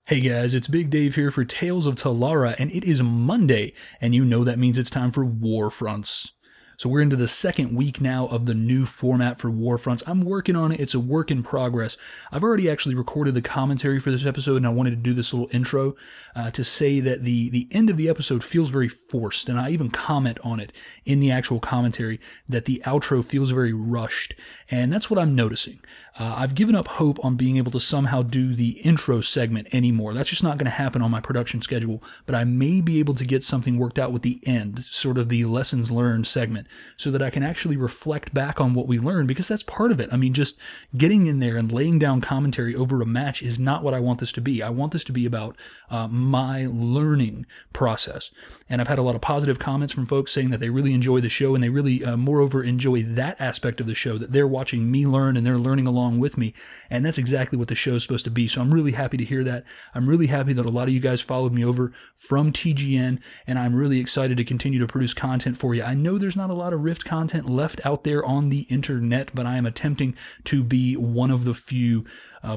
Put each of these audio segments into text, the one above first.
Hey guys, it's Big Dave here for Tales of Telara, and it is Monday, and you know that means it's time for Warfronts. So we're into the second week now of the new format for Warfronts. I'm working on it. It's a work in progress. I've already actually recorded the commentary for this episode, and I wanted to do this little intro to say that the end of the episode feels very forced, and I even comment on it in the actual commentary that the outro feels very rushed, and that's what I'm noticing. I've given up hope on being able to somehow do the intro segment anymore. That's just not going to happen on my production schedule, but I may be able to get something worked out with the end, sort of the lessons learned segment, so that I can actually reflect back on what we learned, because that's part of it. I mean, just getting in there and laying down commentary over a match is not what I want this to be. I want this to be about my learning process. And I've had a lot of positive comments from folks saying that they really enjoy the show, and they really, moreover, enjoy that aspect of the show, that they're watching me learn and they're learning along with me. And that's exactly what the show is supposed to be. So I'm really happy to hear that. I'm really happy that a lot of you guys followed me over from TGN, and I'm really excited to continue to produce content for you. I know there's not a lot of Rift content left out there on the internet, but I am attempting to be one of the few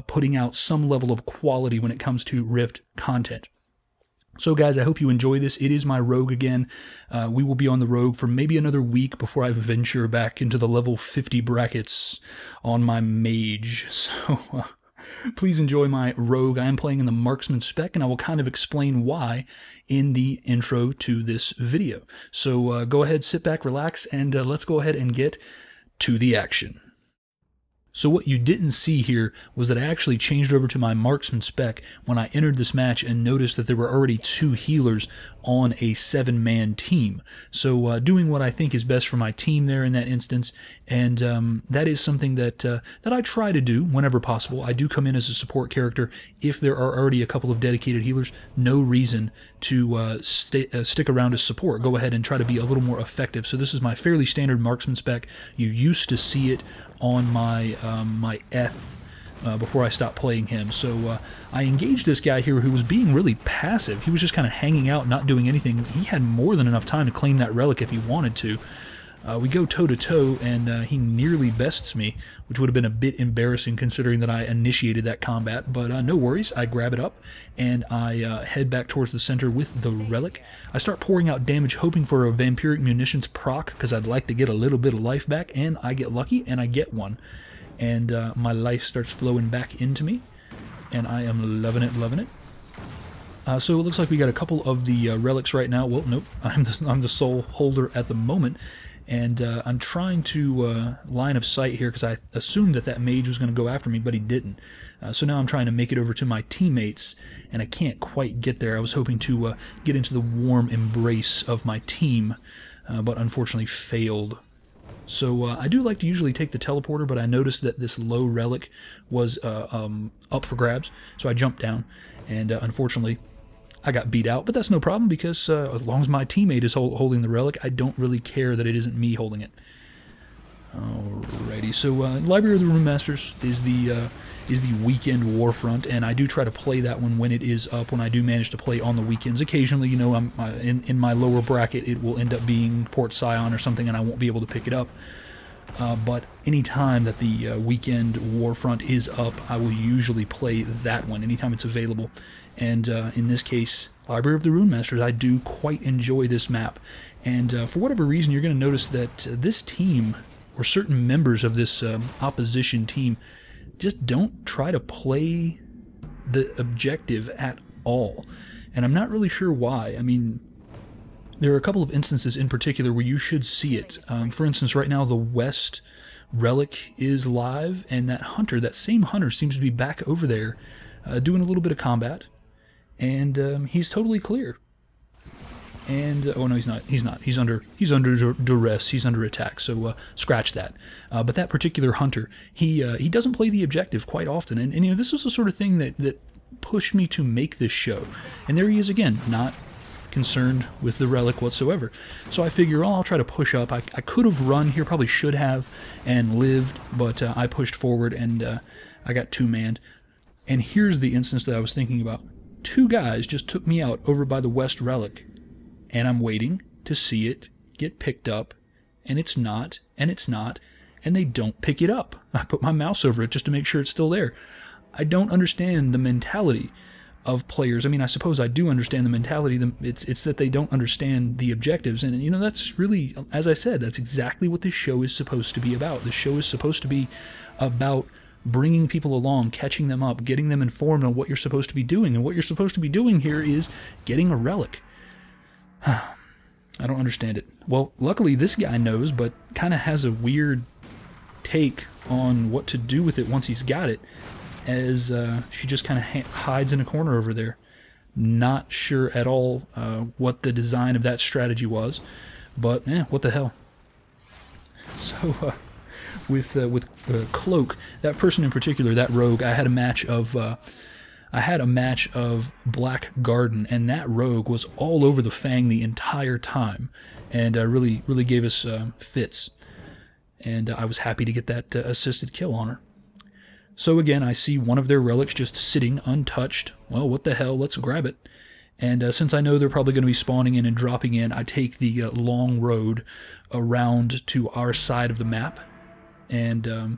putting out some level of quality when it comes to Rift content. So guys, I hope you enjoy this. It is my rogue again. We will be on the rogue for maybe another week before I venture back into the level 50 brackets on my mage. So please enjoy my rogue. I am playing in the marksman spec, and I will kind of explain why in the intro to this video. So go ahead, sit back, relax, and let's go ahead and get to the action. So what you didn't see here was that I actually changed over to my marksman spec when I entered this match and noticed that there were already 2 healers on a 7-man team. So doing what I think is best for my team there in that instance, and that is something that that I try to do whenever possible. I do come in as a support character if there are already a couple of dedicated healers. No reason to stick around as support. Go ahead and try to be a little more effective. So this is my fairly standard marksman spec. You used to see it on my my Eth before I stopped playing him. So I engaged this guy here who was being really passive. He was just kind of hanging out, not doing anything. He had more than enough time to claim that relic if he wanted to. We go toe-to-toe, and he nearly bests me, which would have been a bit embarrassing considering that I initiated that combat, but no worries. I grab it up, and I head back towards the center with the relic. I start pouring out damage, hoping for a vampiric munitions proc, because I'd like to get a little bit of life back, and I get lucky, and I get one. And my life starts flowing back into me, and I am loving it, loving it. So it looks like we got a couple of the relics right now. Well, nope, I'm the sole holder at the moment. And I'm trying to line of sight here because I assumed that that mage was going to go after me, but he didn't. So now I'm trying to make it over to my teammates, and I can't quite get there. I was hoping to get into the warm embrace of my team, but unfortunately failed. So I do like to usually take the teleporter, but I noticed that this low relic was up for grabs, so I jumped down, and unfortunately I got beat out, but that's no problem because as long as my teammate is holding the relic, I don't really care that it isn't me holding it. Alrighty, so Library of the Rune Masters is the weekend Warfront, and I do try to play that one when it is up, when I do manage to play on the weekends. Occasionally, you know, I'm in my lower bracket, it will end up being Port Scion or something, and I won't be able to pick it up. But any time that the weekend Warfront is up, I will usually play that one anytime it's available. And in this case, Library of the Rune Masters, I do quite enjoy this map. And for whatever reason, you're going to notice that this team, or certain members of this opposition team, just don't try to play the objective at all. And I'm not really sure why. I mean, there are a couple of instances in particular where you should see it. For instance, right now the West relic is live, and that hunter, that same hunter, seems to be back over there doing a little bit of combat, and he's totally clear. And oh no, he's not. He's under duress. He's under attack. So scratch that. But that particular hunter, he doesn't play the objective quite often, and you know, this was the sort of thing that pushed me to make this show. And there he is again, not concerned with the relic whatsoever. So I figure, oh, I'll try to push up. I could have run here, probably should have, and lived, but I pushed forward, and I got two-manned. And here's the instance that I was thinking about. 2 guys just took me out over by the West relic, and I'm waiting to see it get picked up, and it's not, and it's not, and they don't pick it up. I put my mouse over it just to make sure it's still there. I don't understand the mentality of players. I mean, I suppose I do understand the mentality. It's that they don't understand the objectives. And, you know, that's really, as I said, that's exactly what this show is supposed to be about. This show is supposed to be about bringing people along, catching them up, getting them informed on what you're supposed to be doing. And what you're supposed to be doing here is getting a relic. I don't understand it. Well, luckily this guy knows, but kind of has a weird take on what to do with it once he's got it, as she just kind of hides in a corner over there. Not sure at all what the design of that strategy was, but what the hell. So with Cloak, that person in particular, that rogue, I had a match of Black Garden, and that rogue was all over the Fang the entire time, and really gave us fits. And I was happy to get that assisted kill on her. So again, I see one of their relics just sitting untouched. Well, what the hell? Let's grab it. And since I know they're probably going to be spawning in and dropping in, I take the long road around to our side of the map. And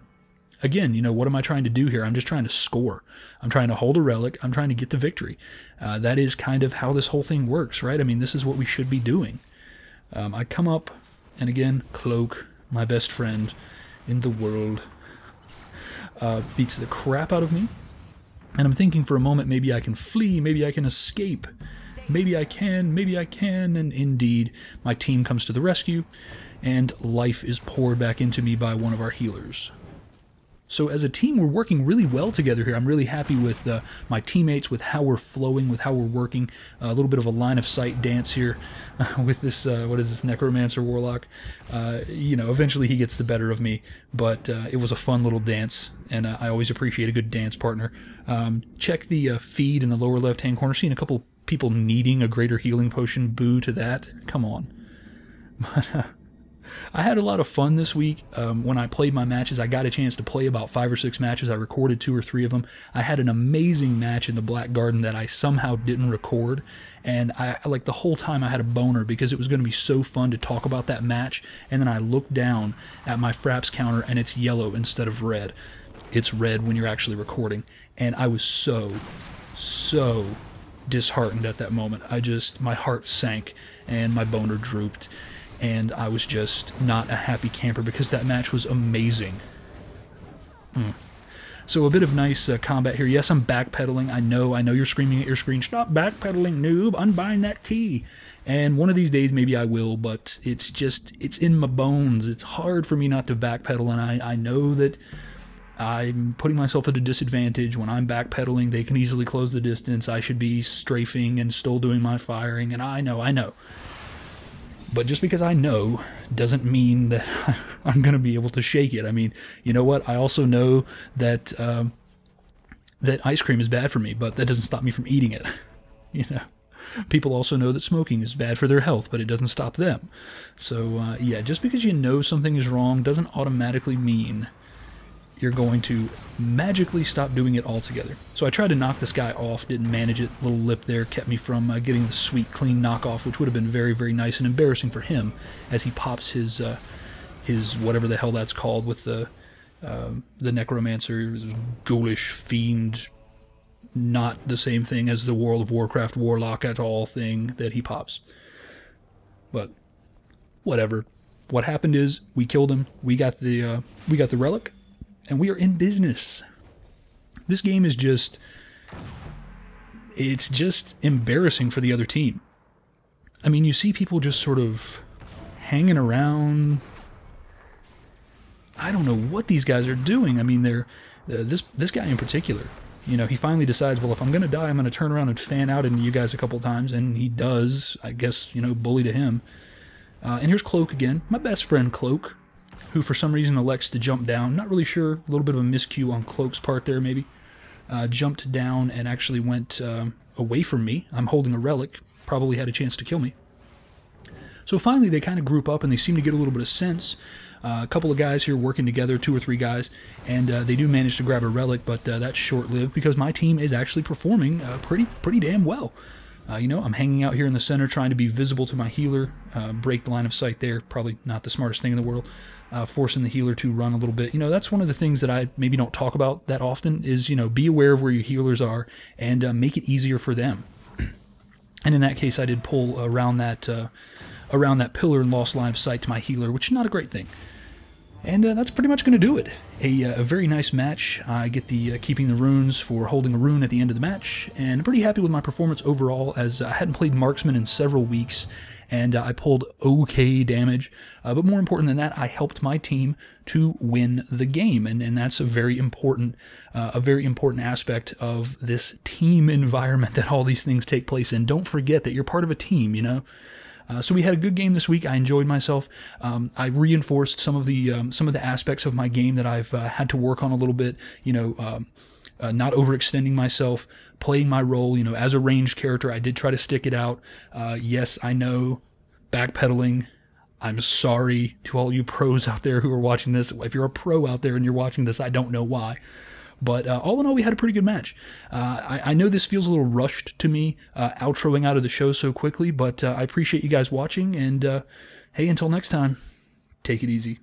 again, you know, what am I trying to do here? I'm just trying to score. I'm trying to hold a relic. I'm trying to get the victory. That is kind of how this whole thing works, right? I mean, this is what we should be doing. I come up, and again, Cloak, my best friend in the world, beats the crap out of me. And I'm thinking for a moment, maybe I can flee, maybe I can escape. Maybe I can, and indeed, my team comes to the rescue, and life is poured back into me by one of our healers. So as a team, we're working really well together here. I'm really happy with my teammates, with how we're flowing, with how we're working. A little bit of a line of sight dance here with this, what is this, Necromancer Warlock. You know, eventually he gets the better of me, but it was a fun little dance, and I always appreciate a good dance partner. Check the feed in the lower left-hand corner. Seeing a couple people needing a greater healing potion. Boo to that. Come on. But I had a lot of fun this week. When I played my matches, I got a chance to play about 5 or 6 matches. I recorded 2 or 3 of them. I had an amazing match in the Black Garden that I somehow didn't record, and I like the whole time I had a boner because it was going to be so fun to talk about that match. And then I looked down at my fraps counter, and it's yellow instead of red. It's red when you're actually recording, and I was so disheartened at that moment. My heart sank and my boner drooped. And I was just not a happy camper because that match was amazing. So a bit of nice combat here. Yes, I'm backpedaling. I know you're screaming at your screen, stop backpedaling, noob, unbind that key. And one of these days maybe I will, but it's in my bones. It's hard for me not to backpedal, and I know that I'm putting myself at a disadvantage. When I'm backpedaling, they can easily close the distance. I should be strafing and still doing my firing, and I know. But just because I know doesn't mean that I'm going to be able to shake it. I mean, you know what? I also know that that ice cream is bad for me, but that doesn't stop me from eating it. You know, people also know that smoking is bad for their health, but it doesn't stop them. So yeah, just because you know something is wrong doesn't automatically mean you're going to magically stop doing it altogether. So I tried to knock this guy off, didn't manage it. Little lip there kept me from getting the sweet, clean knockoff, which would have been very, very nice and embarrassing for him as he pops his whatever the hell that's called with the Necromancer, ghoulish fiend, not the same thing as the World of Warcraft Warlock at all thing that he pops. But whatever. What happened is we killed him. We got the relic. And we are in business. This game is it's just embarrassing for the other team. I mean, you see people just sort of hanging around. I don't know what these guys are doing. I mean, this guy in particular, you know, he finally decides, well, if I'm going to die, I'm going to turn around and fan out into you guys a couple times. And he does, I guess, you know, bully to him. And here's Cloak again, my best friend Cloak, who for some reason elects to jump down. Not really sure, a little bit of a miscue on Cloak's part there maybe. Jumped down and actually went away from me. I'm holding a relic, probably had a chance to kill me. So finally they kind of group up and they seem to get a little bit of sense. A couple of guys here working together, 2 or 3 guys, and they do manage to grab a relic, but that's short-lived because my team is actually performing pretty damn well. I'm hanging out here in the center trying to be visible to my healer, break the line of sight there, probably not the smartest thing in the world, forcing the healer to run a little bit. That's one of the things that I maybe don't talk about that often is, be aware of where your healers are and make it easier for them. And in that case, I did pull around that pillar and lost line of sight to my healer, which is not a great thing. And that's pretty much going to do it. A very nice match. I get the keeping the runes for holding a rune at the end of the match, and I'm pretty happy with my performance overall, as I hadn't played marksman in several weeks, and I pulled okay damage. But more important than that, I helped my team to win the game, and that's a very important aspect of this team environment that all these things take place in. Don't forget that you're part of a team, So we had a good game this week. I enjoyed myself. I reinforced some of the aspects of my game that I've had to work on a little bit. Not overextending myself, playing my role. As a ranged character, I did try to stick it out. Yes, I know, backpedaling. I'm sorry to all you pros out there who are watching this. If you're a pro out there and you're watching this, I don't know why. But all in all, we had a pretty good match. I know this feels a little rushed to me, outroing out of the show so quickly, but I appreciate you guys watching, and hey, until next time, take it easy.